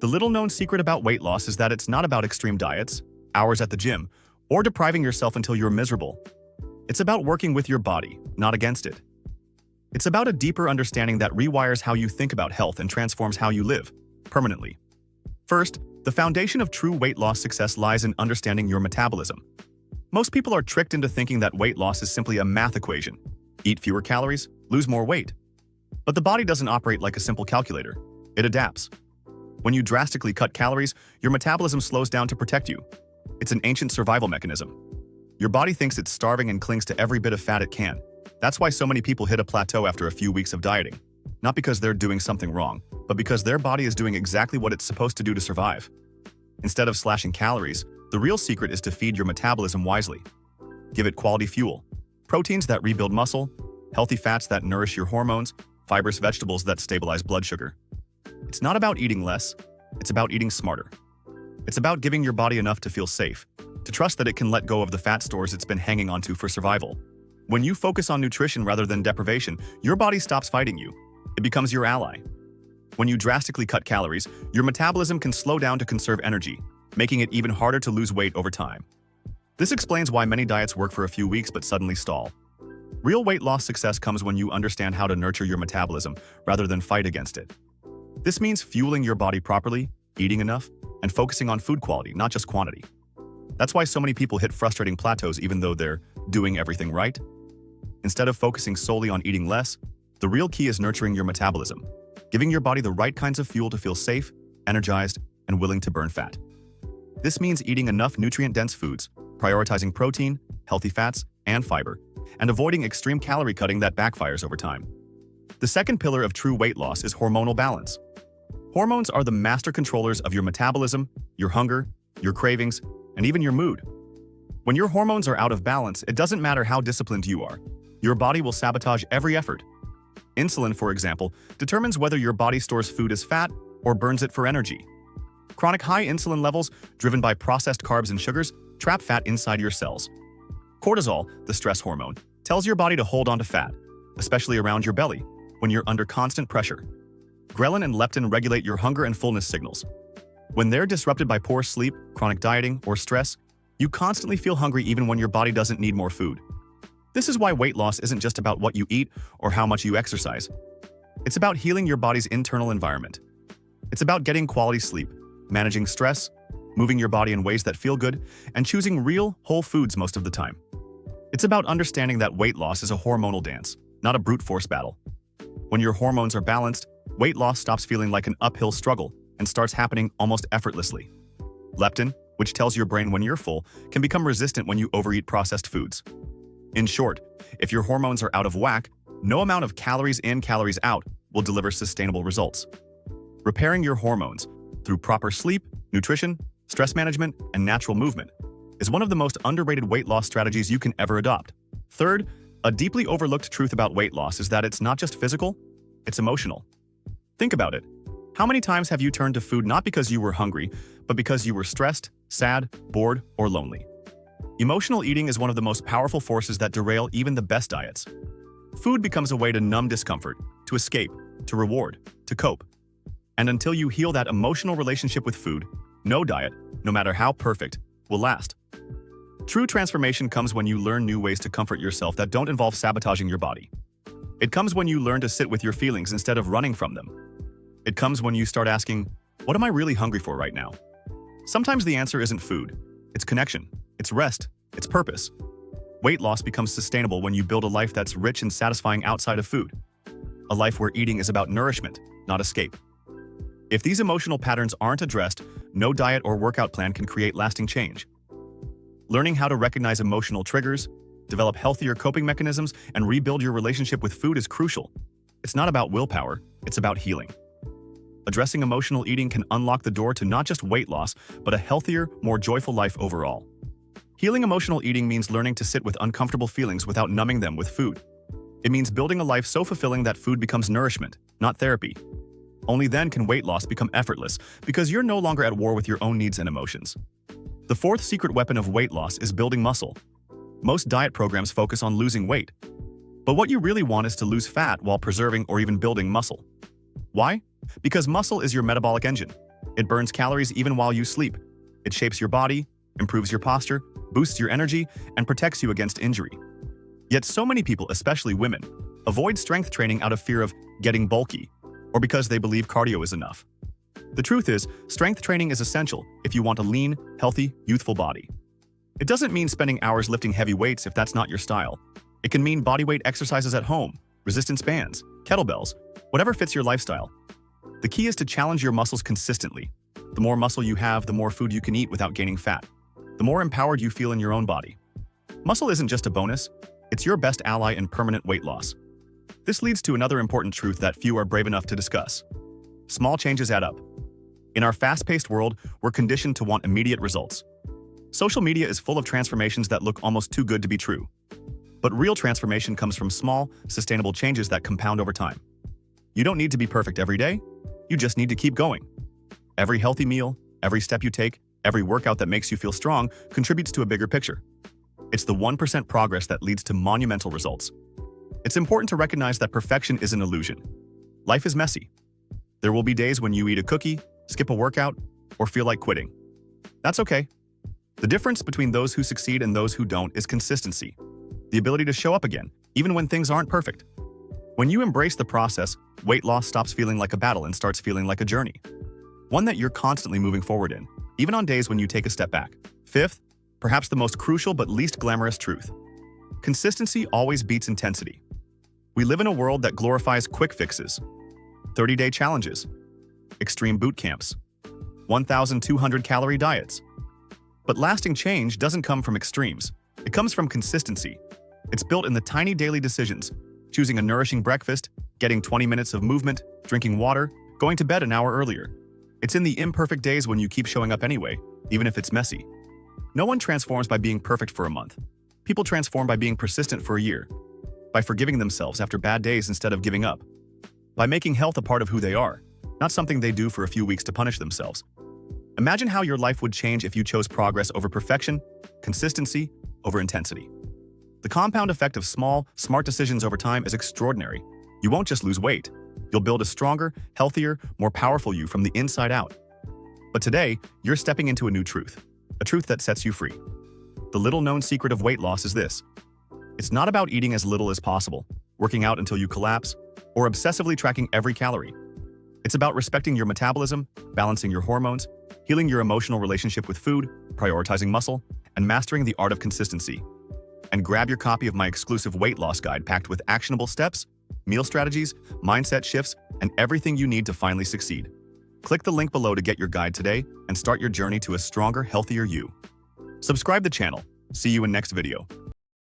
The little-known secret about weight loss is that it's not about extreme diets, hours at the gym, or depriving yourself until you're miserable. It's about working with your body, not against it. It's about a deeper understanding that rewires how you think about health and transforms how you live, permanently. First, the foundation of true weight loss success lies in understanding your metabolism. Most people are tricked into thinking that weight loss is simply a math equation. Eat fewer calories, lose more weight. But the body doesn't operate like a simple calculator. It adapts. When you drastically cut calories, your metabolism slows down to protect you. It's an ancient survival mechanism. Your body thinks it's starving and clings to every bit of fat it can. That's why so many people hit a plateau after a few weeks of dieting. Not because they're doing something wrong, but because their body is doing exactly what it's supposed to do to survive. Instead of slashing calories, the real secret is to feed your metabolism wisely. Give it quality fuel, proteins that rebuild muscle, healthy fats that nourish your hormones, fibrous vegetables that stabilize blood sugar. It's not about eating less, it's about eating smarter. It's about giving your body enough to feel safe, to trust that it can let go of the fat stores it's been hanging onto for survival. When you focus on nutrition rather than deprivation, your body stops fighting you. It becomes your ally. When you drastically cut calories, your metabolism can slow down to conserve energy, making it even harder to lose weight over time. This explains why many diets work for a few weeks but suddenly stall. Real weight loss success comes when you understand how to nurture your metabolism rather than fight against it. This means fueling your body properly, eating enough, and focusing on food quality, not just quantity. That's why so many people hit frustrating plateaus even though they're doing everything right. Instead of focusing solely on eating less, the real key is nurturing your metabolism, giving your body the right kinds of fuel to feel safe, energized, and willing to burn fat. This means eating enough nutrient-dense foods, prioritizing protein, healthy fats, and fiber, and avoiding extreme calorie cutting that backfires over time. The second pillar of true weight loss is hormonal balance. Hormones are the master controllers of your metabolism, your hunger, your cravings, and even your mood. When your hormones are out of balance, it doesn't matter how disciplined you are. Your body will sabotage every effort. Insulin, for example, determines whether your body stores food as fat or burns it for energy. Chronic high insulin levels, driven by processed carbs and sugars, trap fat inside your cells. Cortisol, the stress hormone, tells your body to hold on to fat, especially around your belly, when you're under constant pressure. Ghrelin and leptin regulate your hunger and fullness signals. When they're disrupted by poor sleep, chronic dieting, or stress, you constantly feel hungry even when your body doesn't need more food. This is why weight loss isn't just about what you eat or how much you exercise. It's about healing your body's internal environment. It's about getting quality sleep, managing stress, moving your body in ways that feel good, and choosing real, whole foods most of the time. It's about understanding that weight loss is a hormonal dance, not a brute force battle. When your hormones are balanced, weight loss stops feeling like an uphill struggle and starts happening almost effortlessly. Leptin, which tells your brain when you're full, can become resistant when you overeat processed foods. In short, if your hormones are out of whack, no amount of calories in, calories out will deliver sustainable results. Repairing your hormones through proper sleep, nutrition, stress management, and natural movement is one of the most underrated weight loss strategies you can ever adopt. Third, a deeply overlooked truth about weight loss is that it's not just physical, it's emotional. Think about it. How many times have you turned to food not because you were hungry, but because you were stressed, sad, bored, or lonely? Emotional eating is one of the most powerful forces that derail even the best diets. Food becomes a way to numb discomfort, to escape, to reward, to cope. And until you heal that emotional relationship with food, no diet, no matter how perfect, will last. True transformation comes when you learn new ways to comfort yourself that don't involve sabotaging your body. It comes when you learn to sit with your feelings instead of running from them. It comes when you start asking, what am I really hungry for right now? Sometimes the answer isn't food. It's connection. It's rest. It's purpose. Weight loss becomes sustainable when you build a life that's rich and satisfying outside of food. A life where eating is about nourishment, not escape. If these emotional patterns aren't addressed, no diet or workout plan can create lasting change. Learning how to recognize emotional triggers, develop healthier coping mechanisms, and rebuild your relationship with food is crucial. It's not about willpower, it's about healing. Addressing emotional eating can unlock the door to not just weight loss, but a healthier, more joyful life overall. Healing emotional eating means learning to sit with uncomfortable feelings without numbing them with food. It means building a life so fulfilling that food becomes nourishment, not therapy. Only then can weight loss become effortless, because you're no longer at war with your own needs and emotions. The fourth secret weapon of weight loss is building muscle. Most diet programs focus on losing weight. But what you really want is to lose fat while preserving or even building muscle. Why? Because muscle is your metabolic engine. It burns calories even while you sleep. It shapes your body, improves your posture, boosts your energy, and protects you against injury. Yet so many people, especially women, avoid strength training out of fear of getting bulky or because they believe cardio is enough. The truth is, strength training is essential if you want a lean, healthy, youthful body. It doesn't mean spending hours lifting heavy weights if that's not your style. It can mean bodyweight exercises at home, resistance bands, kettlebells, whatever fits your lifestyle. The key is to challenge your muscles consistently. The more muscle you have, the more food you can eat without gaining fat. The more empowered you feel in your own body. Muscle isn't just a bonus, it's your best ally in permanent weight loss. This leads to another important truth that few are brave enough to discuss. Small changes add up. In our fast-paced world, we're conditioned to want immediate results. Social media is full of transformations that look almost too good to be true. But real transformation comes from small, sustainable changes that compound over time. You don't need to be perfect every day, you just need to keep going. Every healthy meal, every step you take, every workout that makes you feel strong contributes to a bigger picture. It's the 1% progress that leads to monumental results. It's important to recognize that perfection is an illusion. Life is messy. There will be days when you eat a cookie, skip a workout, or feel like quitting. That's okay. The difference between those who succeed and those who don't is consistency. The ability to show up again, even when things aren't perfect. When you embrace the process, weight loss stops feeling like a battle and starts feeling like a journey. One that you're constantly moving forward in, even on days when you take a step back. Fifth, perhaps the most crucial but least glamorous truth. Consistency always beats intensity. We live in a world that glorifies quick fixes, 30-day challenges, extreme boot camps, 1,200-calorie diets. But lasting change doesn't come from extremes. It comes from consistency. It's built in the tiny daily decisions, choosing a nourishing breakfast, getting 20 minutes of movement, drinking water, going to bed an hour earlier. It's in the imperfect days when you keep showing up anyway, even if it's messy. No one transforms by being perfect for a month. People transform by being persistent for a year, by forgiving themselves after bad days instead of giving up, by making health a part of who they are, not something they do for a few weeks to punish themselves. Imagine how your life would change if you chose progress over perfection, consistency over intensity. The compound effect of small, smart decisions over time is extraordinary. You won't just lose weight. You'll build a stronger, healthier, more powerful you from the inside out. But today, you're stepping into a new truth, a truth that sets you free. The little-known secret of weight loss is this. It's not about eating as little as possible, working out until you collapse, or obsessively tracking every calorie. It's about respecting your metabolism, balancing your hormones, healing your emotional relationship with food, prioritizing muscle, and mastering the art of consistency. And grab your copy of my exclusive weight loss guide packed with actionable steps, meal strategies, mindset shifts, and everything you need to finally succeed. Click the link below to get your guide today and start your journey to a stronger, healthier you. Subscribe the channel. See you in next video.